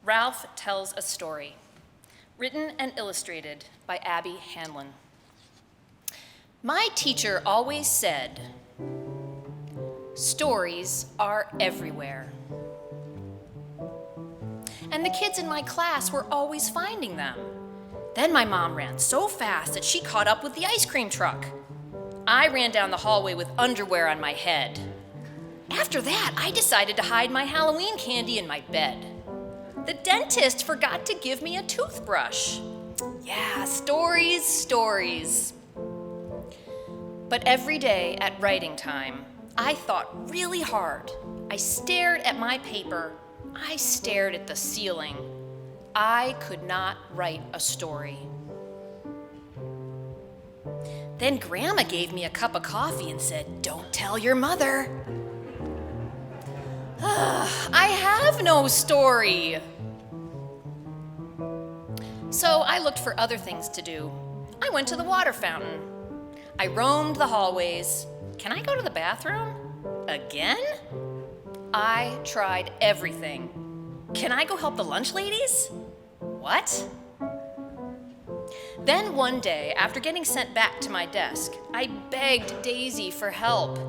Ralph Tells a Story, written and illustrated by Abby Hanlon. My teacher always said, stories are everywhere. And the kids in my class were always finding them. Then my mom ran so fast that she caught up with the ice cream truck. I ran down the hallway with underwear on my head. After that, I decided to hide my Halloween candy in my bed. The dentist forgot to give me a toothbrush. Yeah, stories. But every day at writing time, I thought really hard. I stared at my paper. I stared at the ceiling. I could not write a story. Then Grandma gave me a cup of coffee and said, "Don't tell your mother." I have no story. So I looked for other things to do. I went to the water fountain. I roamed the hallways. Can I go to the bathroom? Again? I tried everything. Can I go help the lunch ladies? What? Then one day, after getting sent back to my desk, I begged Daisy for help.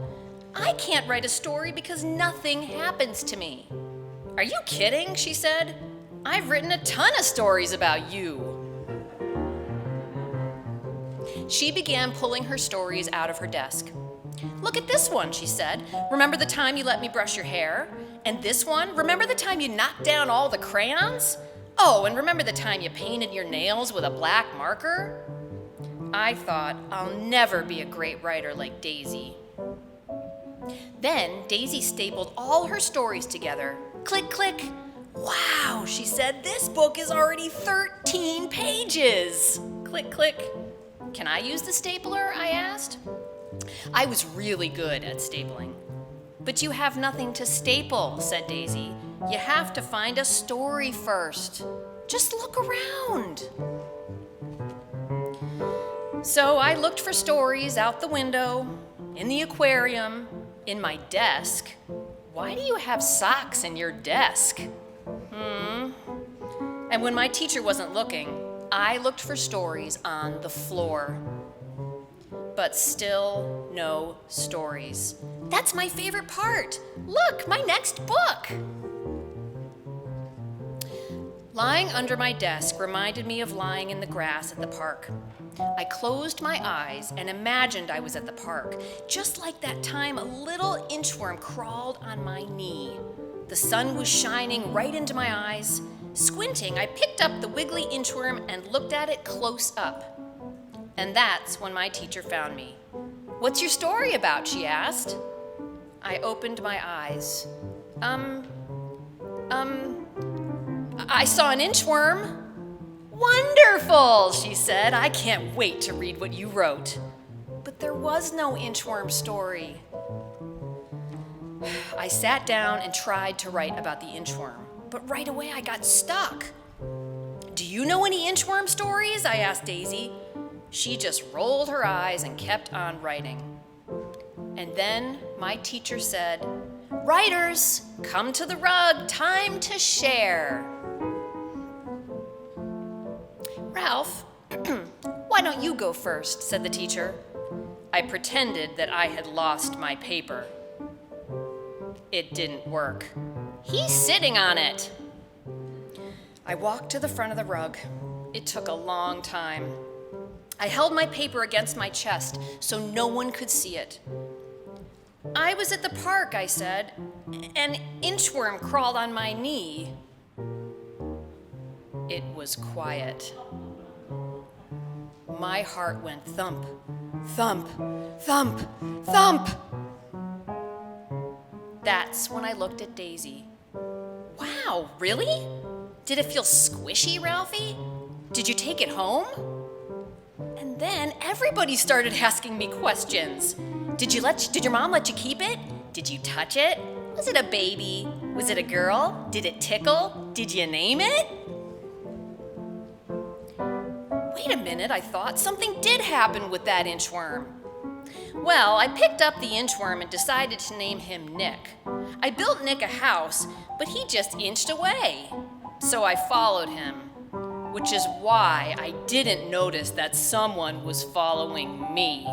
I can't write a story because nothing happens to me. Are you kidding? She said. I've written a ton of stories about you. She began pulling her stories out of her desk. Look at this one, she said. Remember the time you let me brush your hair? And this one, remember the time you knocked down all the crayons? Oh, and remember the time you painted your nails with a black marker? I thought, I'll never be a great writer like Daisy. Then Daisy stapled all her stories together. Click, click. Wow, she said, this book is already 13 pages. Click, click. Can I use the stapler? I asked. I was really good at stapling. But you have nothing to staple, said Daisy. You have to find a story first. Just look around. So I looked for stories out the window, in the aquarium, in my desk. Why do you have socks in your desk? And when my teacher wasn't looking, I looked for stories on the floor. But still no stories. That's my favorite part. Look, my next book. Lying under my desk reminded me of lying in the grass at the park. I closed my eyes and imagined I was at the park, just like that time a little inchworm crawled on my knee. The sun was shining right into my eyes. Squinting, I picked up the wiggly inchworm and looked at it close up. And that's when my teacher found me. "What's your story about?" she asked. I opened my eyes. I saw an inchworm. "Wonderful," she said. "I can't wait to read what you wrote." But there was no inchworm story. I sat down and tried to write about the inchworm, but right away I got stuck. "Do you know any inchworm stories?" I asked Daisy. She just rolled her eyes and kept on writing. And then my teacher said, "Writers, come to the rug, time to share." "Ralph, why don't you go first?" said the teacher. I pretended that I had lost my paper. It didn't work. "He's sitting on it." I walked to the front of the rug. It took a long time. I held my paper against my chest so no one could see it. "I was at the park," I said. "An inchworm crawled on my knee." It was quiet. My heart went thump, thump, thump, thump. That's when I looked at Daisy. "Wow, really? Did it feel squishy, Ralphie? Did you take it home?" And then everybody started asking me questions. Did your mom let you keep it? Did you touch it? Was it a baby? Was it a girl? Did it tickle? Did you name it? Wait a minute, I thought. Something did happen with that inchworm. Well, I picked up the inchworm and decided to name him Nick. I built Nick a house, but he just inched away. so I followed him, which is why I didn't notice that someone was following me.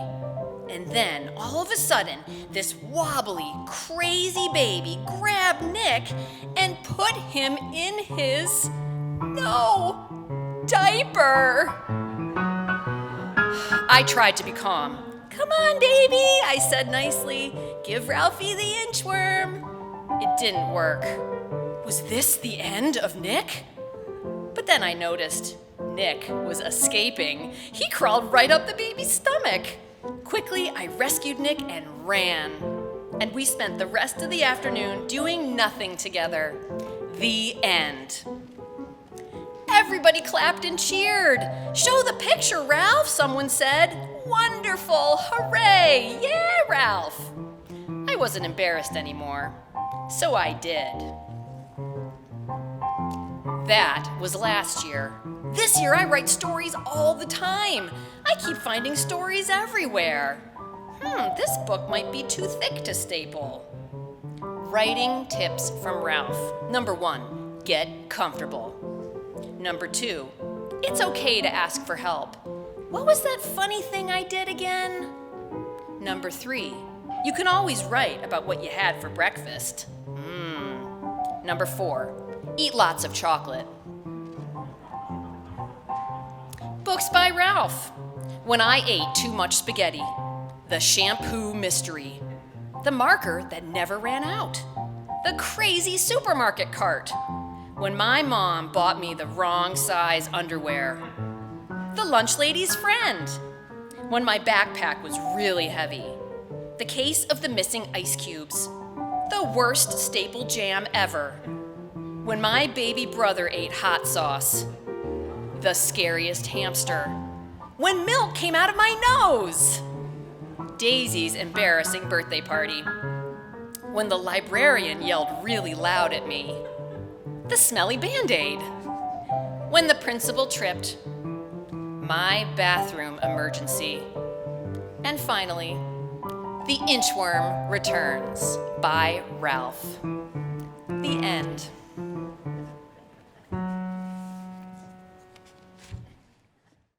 And then, all of a sudden, this wobbly, crazy baby grabbed Nick and put him in his, diaper. I tried to be calm. "Come on, baby," I said nicely. "Give Ralphie the inchworm." It didn't work. Was this the end of Nick? But then I noticed Nick was escaping. He crawled right up the baby's stomach. Quickly, I rescued Nick and ran. And we spent the rest of the afternoon doing nothing together. The end. Everybody clapped and cheered. "Show the picture, Ralph," someone said. "Wonderful, hooray, yeah, Ralph." I wasn't embarrassed anymore, so I did. That was last year. This year I write stories all the time. I keep finding stories everywhere. This book might be too thick to staple. Writing tips from Ralph. Number 1, get comfortable. Number 2, it's okay to ask for help. What was that funny thing I did again? Number 3, you can always write about what you had for breakfast. Number 4, eat lots of chocolate. Books by Ralph. When I ate too much spaghetti. The shampoo mystery. The marker that never ran out. The crazy supermarket cart. When my mom bought me the wrong size underwear. The lunch lady's friend. When my backpack was really heavy. The case of the missing ice cubes. The worst staple jam ever. When my baby brother ate hot sauce. The scariest hamster. When milk came out of my nose. Daisy's embarrassing birthday party. When the librarian yelled really loud at me. The smelly Band-Aid. When the principal tripped. My bathroom emergency. And finally, The Inchworm Returns by Ralph. The end.